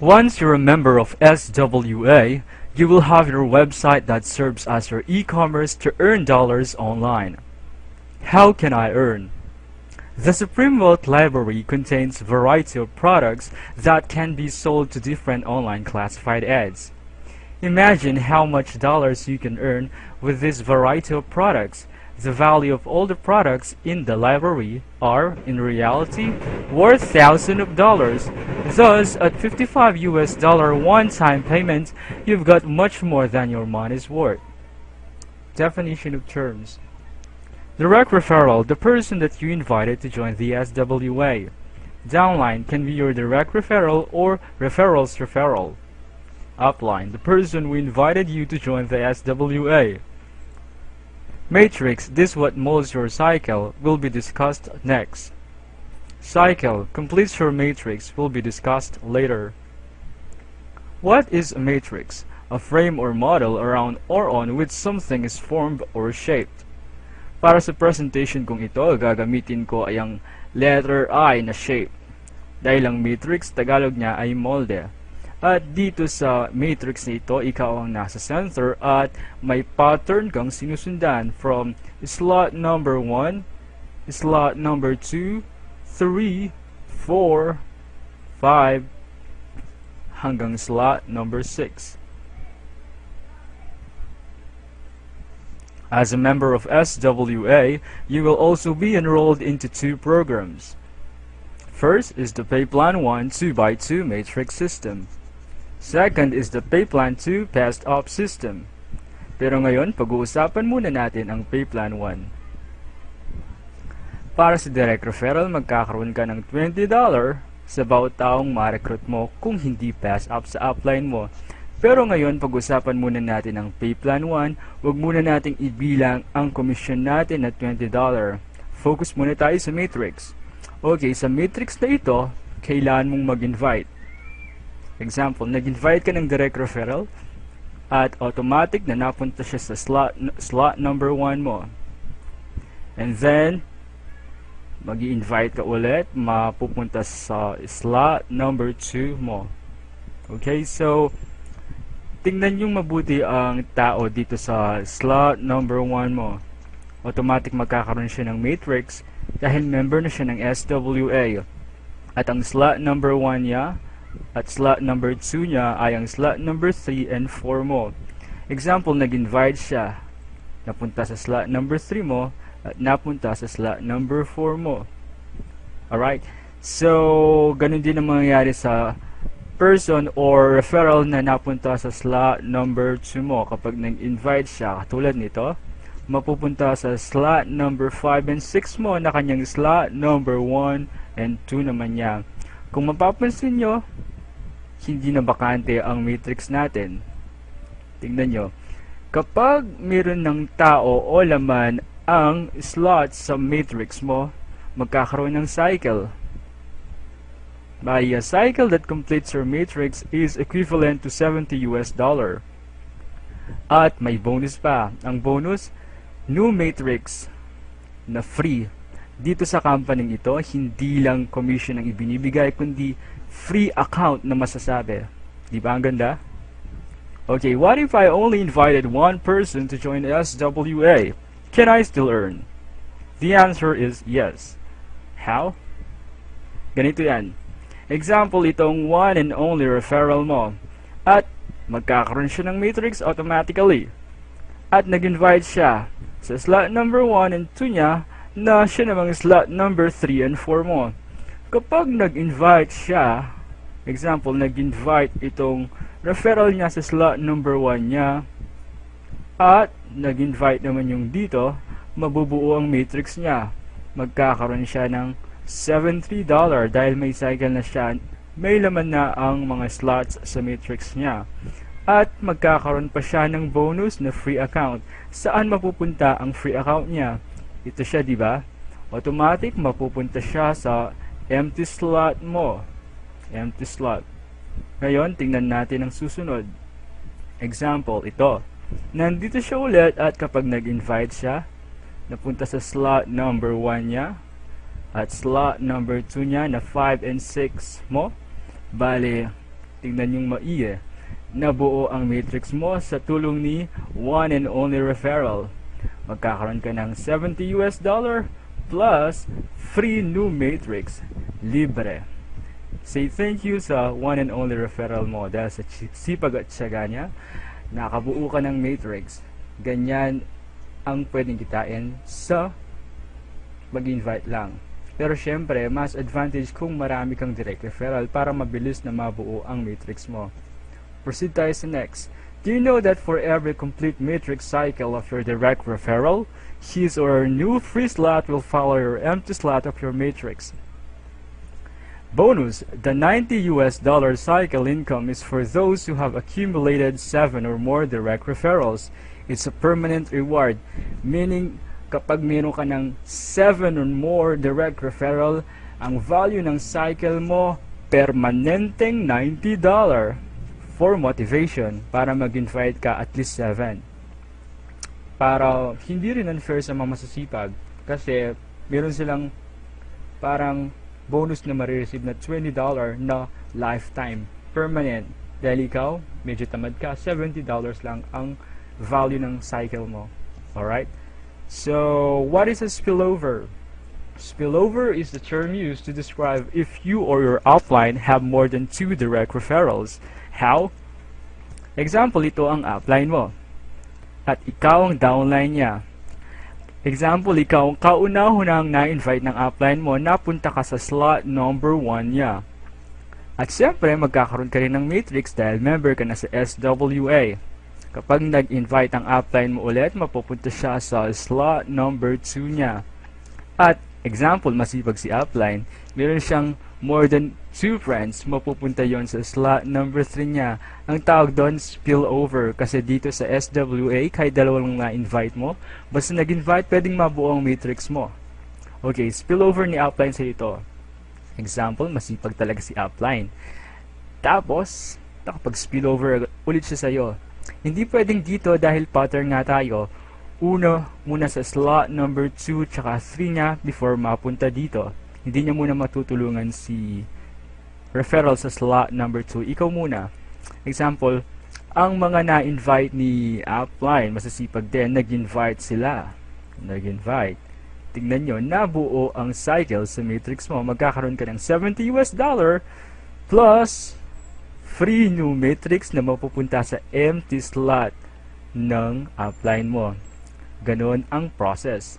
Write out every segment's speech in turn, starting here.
Once you're a member of SWA, you will have your website that serves as your e-commerce to earn dollars online. How can I earn? The Supreme Wealth Library contains a variety of products that can be sold to different online classified ads. Imagine how much dollars you can earn with this variety of products. The value of all the products in the library are, in reality, worth thousands of dollars. Thus, at $55 one-time payment, you've got much more than your money's worth. Definition of terms. Direct referral, the person that you invited to join the SWA. Downline can be your direct referral or referral's referral. Upline, the person who invited you to join the SWA. Matrix, this what molds your cycle, will be discussed next. Cycle, completes your matrix, will be discussed later. What is a matrix? A frame or model around or on which something is formed or shaped. Para sa presentation kong ito, gagamitin ko ay ang letter I na shape. Dahil ang matrix, Tagalog niya ay molde. At dito sa matrix na ito, ikaw ang nasa center at may pattern kang sinusundan from slot number 1, slot number 2, 3, 4, 5, hanggang slot number 6. As a member of SWA, you will also be enrolled into two programs. First is the Pay Plan 1 2x2 matrix system. Second is the Pay Plan 2 Passed Up system. Pero ngayon, pag-uusapan muna natin ang Pay Plan 1. Para sa direct referral, magkakaroon ka ng $20 sa bawat taong ma-recruit mo kung hindi pass up sa upline mo. Pero ngayon, pag-usapan muna natin ang Pay Plan 1, huwag muna nating ibilang ang commission natin na $20. Focus muna tayo sa matrix. Okay, sa matrix na ito, kailangan mong mag-invite. Example, nag-invite ka ng direct referral at automatic na napunta siya sa slot number 1 mo. And then, mag-i-invite ka ulit, mapupunta sa slot number 2 mo. Okay, so tingnan yung mabuti ang tao dito sa slot number 1 mo. Automatic magkakaroon siya ng matrix dahil member na siya ng SWA. At ang slot number 1 niya at slot number 2 niya ay ang slot number 3 and 4 mo. Example, nag-invite siya. Napunta sa slot number 3 mo at napunta sa slot number 4 mo. Alright? So, ganun din ang mangyayari sa person or referral na napunta sa slot number 2 mo. Kapag nag-invite siya, katulad nito, mapupunta sa slot number 5 and 6 mo na kanyang slot number 1 and 2 naman niya. Kung mapapansin nyo, hindi na bakante ang matrix natin. Tingnan nyo. Kapag meron ng tao o laman ang slot sa matrix mo, magkakaroon ng cycle. A cycle that completes your matrix is equivalent to $70. At may bonus pa. Ang bonus, new matrix na free. Dito sa company ito, hindi lang commission ang ibinibigay, kundi free account na masasabi. Di ba ang ganda? Okay, what if I only invited one person to join SWA? Can I still earn? The answer is yes. How? Ganito yan. Example, itong one and only referral mo. At magkakaroon siya ng matrix automatically. At nag-invite siya sa slot number 1 and 2 niya na siya namang slot number 3 and 4 mo. Kapag nag-invite siya, example, nag-invite itong referral niya sa slot number 1 niya at nag-invite naman yung dito, mabubuo ang matrix niya. Magkakaroon siya ng $73 dahil may cycle na siya, may laman na ang mga slots sa matrix niya. At magkakaroon pa siya ng bonus na free account. Saan mapupunta ang free account niya? Ito siya, di ba? Automatic mapupunta siya sa empty slot mo. Empty slot. Ngayon, tingnan natin ang susunod. Example, ito. Nandito siya ulit at kapag nag-invite siya, napunta sa slot number 1 niya, at slot number 2 niya na 5 and 6 mo. Bale, tingnan yung maigi. Nabuo ang matrix mo sa tulong ni One and Only Referral. Magkakaroon ka ng $70 plus free new matrix. Libre. Say thank you sa One and Only Referral mo dahil sa sipag at tiyaga niya, nakabuo ka ng matrix. Ganyan ang pwedeng kitain sa mag-invite lang. Pero syempre, mas advantage kung marami kang direct referral para mabilis na mabuo ang matrix mo. Proceed tayo sa next. Do you know that for every complete matrix cycle of your direct referral, his or her new free slot will follow your empty slot of your matrix? Bonus, the $90 cycle income is for those who have accumulated 7 or more direct referrals. It's a permanent reward, meaning kapag meron ka ng 7 or more direct referral, ang value ng cycle mo, permanenteng $90 for motivation para mag-invite ka at least 7. Para hindi rin unfair sa mga masasipag kasi meron silang parang bonus na marireceive na $20 na lifetime permanent. Dahil ikaw, medyo tamad ka, $70 lang ang value ng cycle mo. Alright? So, what is a spillover? Spillover is the term used to describe if you or your upline have more than 2 direct referrals. How? Example, ito ang upline mo. At ikaw ang downline niya. Example, ikaw ang kauna-unang na-invite ng upline mo, napunta ka sa slot number 1 niya. At siyempre, magkakaroon ka rin ng matrix dahil member ka na sa SWA. Kapag nag-invite ang upline mo ulit, mapupunta siya sa slot number 2 niya. At example, masipag si upline, meron siyang more than 2 friends, mapupunta yon sa slot number 3 niya. Ang tawag doon, spillover. Kasi dito sa SWA, kahit dalawang na-invite mo, basta nag-invite, pwedeng mabuo ang matrix mo. Okay, spillover ni upline sa ito. Example, masipag talaga si upline. Tapos, nakapag-spillover ulit siya sa'yo. Hindi pwedeng dito dahil pattern nga tayo. Uno muna sa slot number 2 tsaka 3 niya before mapunta dito. Hindi niya muna matutulungan si referral sa slot number 2. Ikaw muna. Example, ang mga na-invite ni upline, masasipag din, nag-invite sila. Nag-invite. Tingnan nyo, nabuo ang cycle sa matrix mo. Magkakaroon ka ng $70 plus free new matrix na mapupunta sa empty slot ng upline mo. Ganon ang process.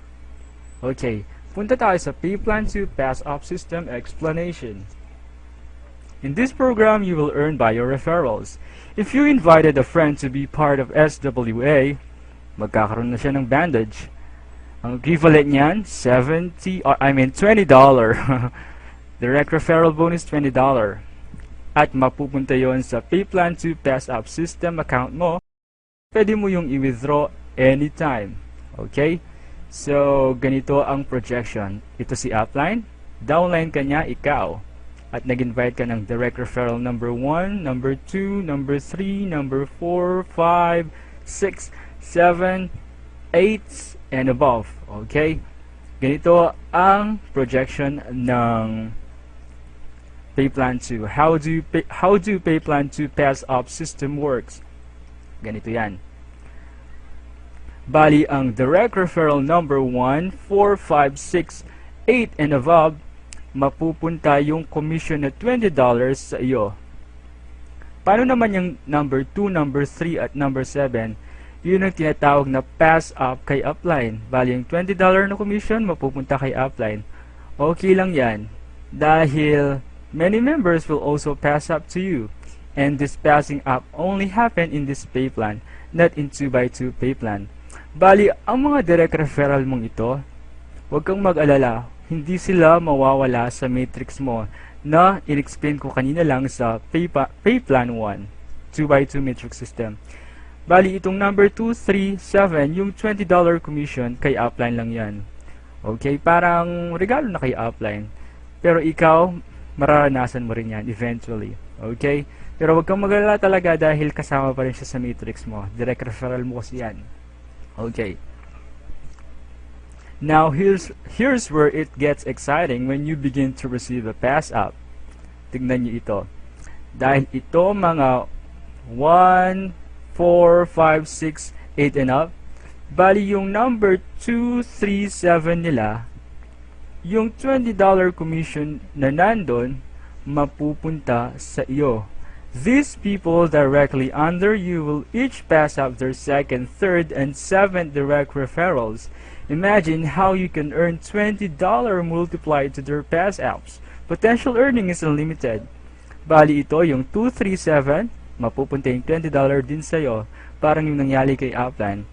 Okay, punta tayo sa Payplan 2 Pass-Up System Explanation. In this program, you will earn by your referrals. If you invited a friend to be part of SWA, magkakaroon na siya ng bandage. Ang equivalent niyan, $20. Direct referral bonus, $20. At mapupunta yon sa Payplan 2 Pass-Up System account mo. Pwede mo yung i-withdraw anytime. Okay? So, ganito ang projection. Ito si upline. Downline ka niya, ikaw. At nag-invite ka ng direct referral number 1, number 2, number 3, number 4, 5, 6, 7, 8, and above. Okay? Ganito ang projection ng Payplan 2. How do Payplan 2 Pass-Up System works? Ganito yan. Bali, ang direct referral number 1, 4, 5, 6, 8, and above, mapupunta yung commission na $20 sa iyo. Paano naman yung number 2, number 3, at number 7? Yun ang tinatawag na pass-up kay upline. Bali, yung $20 na commission, mapupunta kay upline. Okay lang yan. Dahil many members will also pass up to you. And this passing up only happen in this pay plan, not in 2x2 pay plan. Bali, ang mga direct referral mong ito, huwag kang mag-alala, hindi sila mawawala sa matrix mo na in-explain ko kanina lang sa pay plan 1, 2x2 matrix system. Bali, itong number 2, 3, 7, yung $20 commission, kay upline lang yan. Okay, parang regalo na kay upline. Pero ikaw, mararanasan mo rin yan eventually. Okay? Pero huwag kang mag-alala talaga dahil kasama pa rin siya sa matrix mo. Direct referral mo kasi yan. Okay. Now, here's where it gets exciting when you begin to receive a pass-up. Tignan niyo ito. Dahil ito mga 1, 4, 5, 6, 8 and up, bali yung number 2, 3, 7 nila, yung $20 commission na nandun, mapupunta sa iyo. These people directly under you will each pass up their second, third, and seventh direct referrals. Imagine how you can earn $20 multiplied to their pass apps. Potential earning is unlimited. Bali ito yung 237, mapupunta yung $20 din sa'yo, parang yung nangyari kay Upline.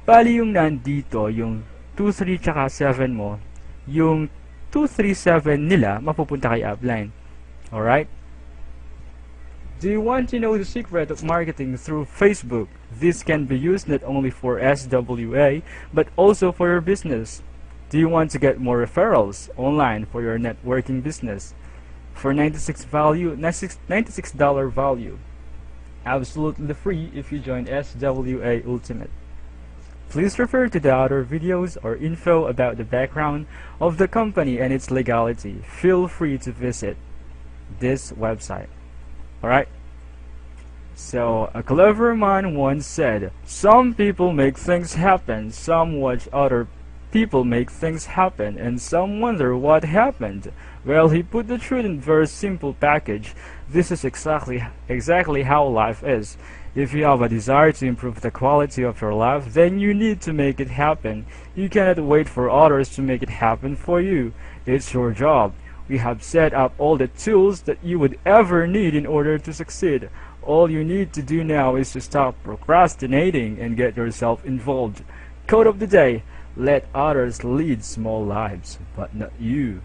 Bali yung nandito, yung 23 tsaka 7 mo, yung 237 nila mapupunta kay Upline. Alright? Do you want to know the secret of marketing through Facebook? This can be used not only for SWA, but also for your business. Do you want to get more referrals online for your networking business? For $96 value. Absolutely free if you join SWA Ultimate. Please refer to the other videos or info about the background of the company and its legality. Feel free to visit this website. Alright? So, a clever man once said, some people make things happen, some watch other people make things happen, and some wonder what happened. Well, he put the truth in a very simple package. This is exactly how life is. If you have a desire to improve the quality of your life, then you need to make it happen. You cannot wait for others to make it happen for you. It's your job. We have set up all the tools that you would ever need in order to succeed. All you need to do now is to stop procrastinating and get yourself involved. Quote of the day: let others lead small lives, but not you.